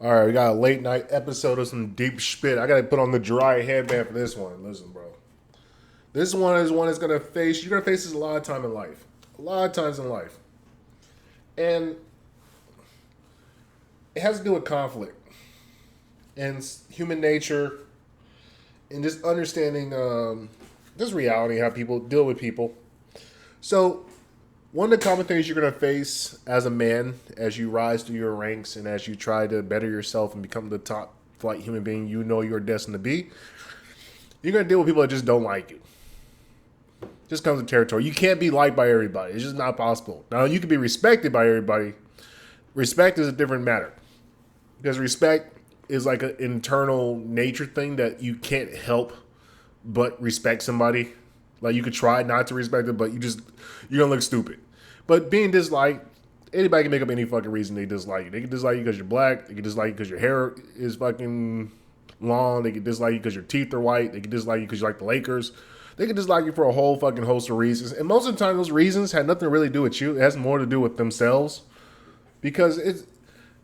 All right, we got a late night episode of some deep spit. I gotta put on the dry headband for this one. Listen, bro. This one is one that's gonna face. You're gonna face this a lot of time in life, a lot of times in life, and it has to do with conflict and human nature, and just understanding this reality, how people deal with people. So, one of the common things you're going to face as a man as you rise through your ranks and as you try to better yourself and become the top flight human being you know you're destined to be, you're going to deal with people that just don't like you. Just comes with territory. You can't be liked by everybody. It's just not possible. Now, you can be respected by everybody. Respect is a different matter because respect is like an internal nature thing that you can't help but respect somebody. Like you could try not to respect it, but you're gonna look stupid. But being disliked, anybody can make up any fucking reason they dislike you. They can dislike you because you're black. They can dislike you because your hair is fucking long. They can dislike you because your teeth are white. They can dislike you because you like the Lakers. They can dislike you for a whole fucking host of reasons. And most of the time, those reasons had nothing to really do with you. It has more to do with themselves. Because it's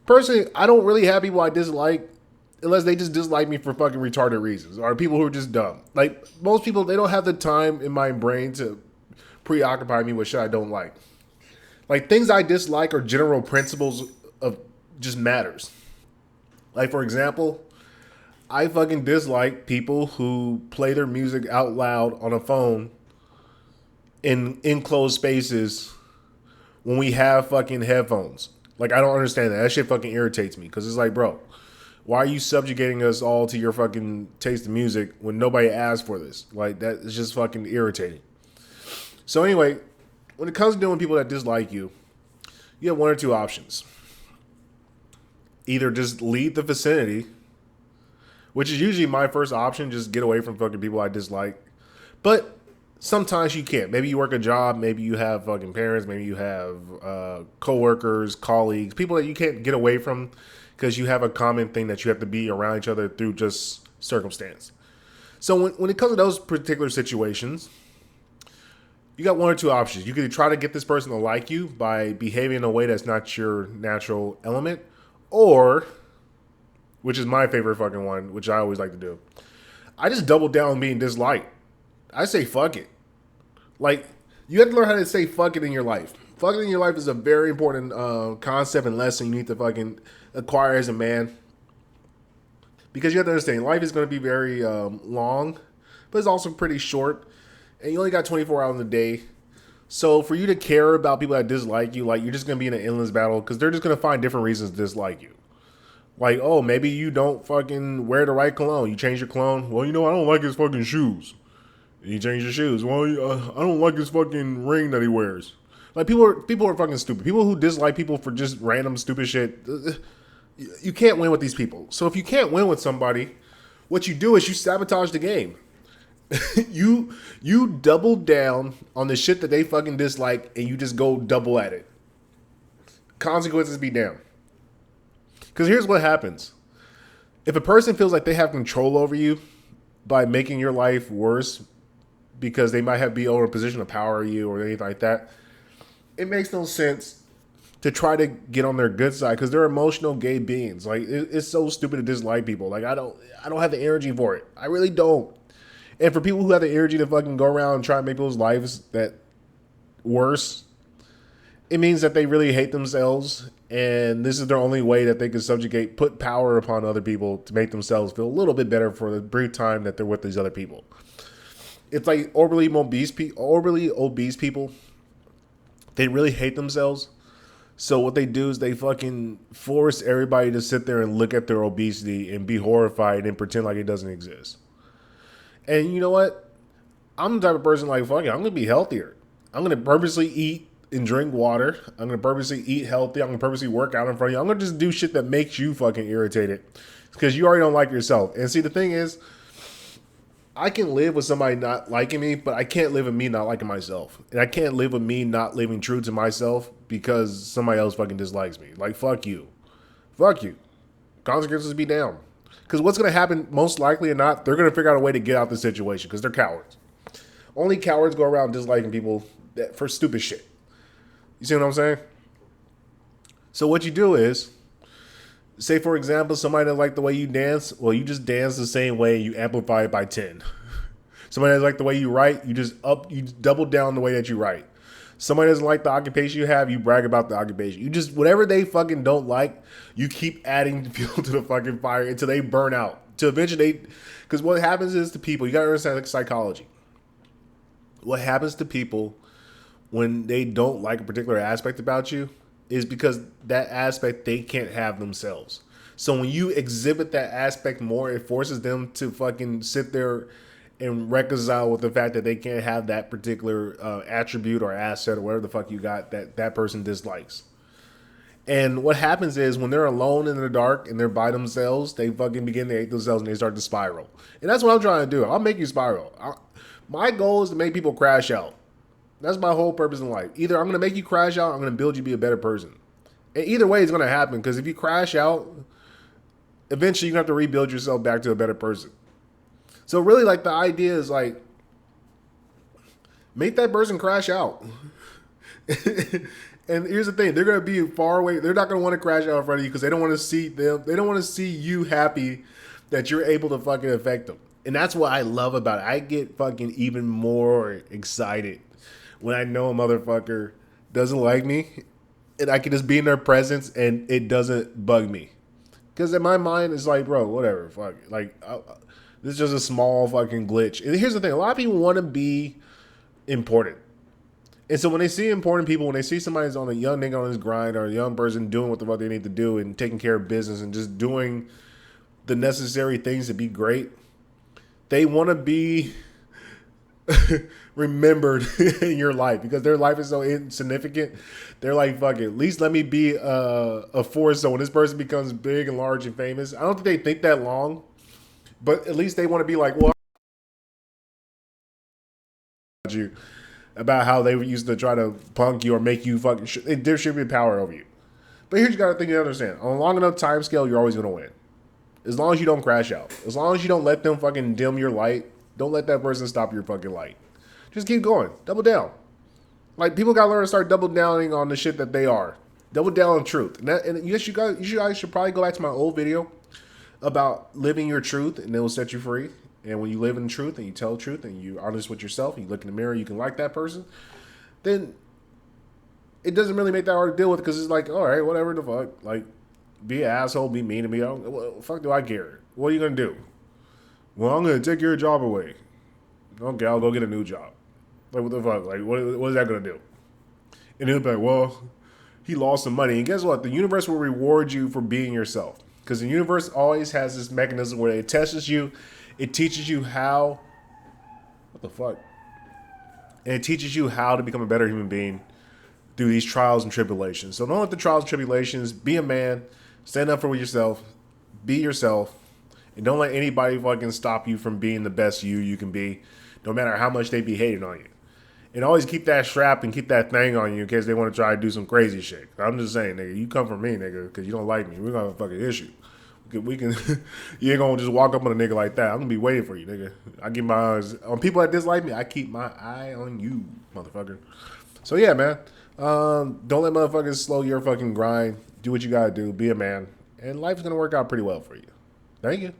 personally, I don't really have people I dislike unless they just dislike me for fucking retarded reasons or people who are just dumb. Like most people, they don't have the time in my brain to preoccupy me with shit I don't like. Like things I dislike are general principles of just matters. Like for example, I fucking dislike people who play their music out loud on a phone in enclosed spaces when we have fucking headphones. Like I don't understand that. That shit fucking irritates me because it's like, bro, why are you subjugating us all to your fucking taste of music when nobody asked for this? Like that is just fucking irritating. So anyway, when it comes to dealing with people that dislike you, you have one or two options. Either just leave the vicinity, which is usually my first option, just get away from fucking people I dislike. But sometimes you can't. Maybe you work a job, maybe you have fucking parents, maybe you have coworkers, colleagues, people that you can't get away from because you have a common thing that you have to be around each other through just circumstance. So when it comes to those particular situations, you got one or two options. You could try to get this person to like you by behaving in a way that's not your natural element, or, which is my favorite fucking one, which I always like to do, I just double down on being disliked. I say fuck it. Like, you have to learn how to say fuck it in your life. Fuck it in your life is a very important concept and lesson you need to fucking acquire as a man. Because you have to understand, life is going to be very long, but it's also pretty short. And you only got 24 hours in a day. So for you to care about people that dislike you, like you're just going to be in an endless battle because they're just going to find different reasons to dislike you. Like, oh, maybe you don't fucking wear the right cologne. You change your cologne. Well, you know, I don't like his fucking shoes. You change your shoes. Well, I don't like his fucking ring that he wears. Like people are fucking stupid. People who dislike people for just random stupid shit. You can't win with these people. So if you can't win with somebody, what you do is you sabotage the game. you double down on the shit that they fucking dislike and you just go double at it. Consequences be damned. Because here's what happens. If a person feels like they have control over you by making your life worse because they might be over a position of power you or anything like that, it makes no sense to try to get on their good side because they're emotional gay beings. Like it's so stupid to dislike people. Like I don't have the energy for it. I really don't. And for people who have the energy to fucking go around and try to make people's lives that worse, it means that they really hate themselves, and this is their only way that they can put power upon other people to make themselves feel a little bit better for the brief time that they're with these other people. It's like overly obese people. They really hate themselves. So what they do is they fucking force everybody to sit there and look at their obesity and be horrified and pretend like it doesn't exist. And you know what? I'm the type of person like, fuck it, I'm going to be healthier. I'm going to purposely eat and drink water. I'm going to purposely eat healthy. I'm going to purposely work out in front of you. I'm going to just do shit that makes you fucking irritated because you already don't like yourself. And see, the thing is, I can live with somebody not liking me, but I can't live with me not liking myself. And I can't live with me not living true to myself because somebody else fucking dislikes me. Like, fuck you. Fuck you. Consequences be down. Because what's going to happen, most likely or not, they're going to figure out a way to get out of the situation because they're cowards. Only cowards go around disliking people for stupid shit. You see what I'm saying? So what you do is Say for example, somebody doesn't like the way you dance. Well, you just dance the same way. You amplify it by 10. Somebody doesn't like the way you write. You double down the way that you write. Somebody doesn't like the occupation you have. You brag about the occupation. You just whatever they fucking don't like. You keep adding fuel to the fucking fire until they burn out. To eventually, because what happens is to people. You gotta understand like psychology. What happens to people when they don't like a particular aspect about you is because that aspect they can't have themselves. So when you exhibit that aspect more, it forces them to fucking sit there and reconcile with the fact that they can't have that particular attribute or asset or whatever the fuck you got that person dislikes. And what happens is when they're alone in the dark and they're by themselves, they fucking begin to hate themselves and they start to spiral. And that's what I'm trying to do. I'll make you spiral. My goal is to make people crash out. That's my whole purpose in life. Either I'm going to make you crash out, or I'm going to build you to be a better person. And either way, it's going to happen because if you crash out, eventually you're going to have to rebuild yourself back to a better person. So really, like, the idea is, like, make that person crash out. And here's the thing. They're going to be far away. They're not going to want to crash out in front of you because they don't want to see them. They don't want to see you happy that you're able to fucking affect them. And that's what I love about it. I get fucking even more excited when I know a motherfucker doesn't like me and I can just be in their presence and it doesn't bug me. Because in my mind, it's like, bro, whatever, fuck it. Like, this is just a small fucking glitch. And here's the thing. A lot of people want to be important. And so when they see important people, when they see somebody's on a young nigga on his grind or a young person doing what the fuck they need to do and taking care of business and just doing the necessary things to be great, they want to be remembered in your life because their life is so insignificant. They're like, fuck it, at least let me be a force so when this person becomes big and large and famous. I don't think they think that long, but at least they want to be like, well, you about how they used to try to punk you or make you fucking there should be power over you. But here's you got to think you understand. On a long enough time scale, you're always going to win. As long as you don't crash out. As long as you don't let them fucking dim your light. Don't let that person stop your fucking light. Just keep going. Double down. Like, people got to learn to start double downing on the shit that they are. Double down on truth. And yes, you guys should probably go back to my old video about living your truth, and it will set you free. And when you live in truth and you tell truth and you're honest with yourself and you look in the mirror, you can like that person, then it doesn't really make that hard to deal with because it's like, all right, whatever the fuck. Like, be an asshole, be mean to me. What the fuck do I care? What are you going to do? Well, I'm going to take your job away. Okay, I'll go get a new job. Like, what the fuck? Like, what is that going to do? And he'll be like, well, he lost some money. And guess what? The universe will reward you for being yourself. Because the universe always has this mechanism where it tests you. It teaches you how. What the fuck? And it teaches you how to become a better human being through these trials and tribulations. So don't let the trials and tribulations, be a man, stand up for yourself, be yourself, and don't let anybody fucking stop you from being the best you can be, no matter how much they be hating on you. And always keep that strap and keep that thing on you in case they want to try to do some crazy shit. I'm just saying, nigga, you come from me, nigga, because you don't like me. We're going to have a fucking issue. We can you ain't going to just walk up on a nigga like that. I'm going to be waiting for you, nigga. I keep my eyes on people that dislike me. I keep my eye on you, motherfucker. So, yeah, man. Don't let motherfuckers slow your fucking grind. Do what you got to do. Be a man. And life's going to work out pretty well for you. Thank you.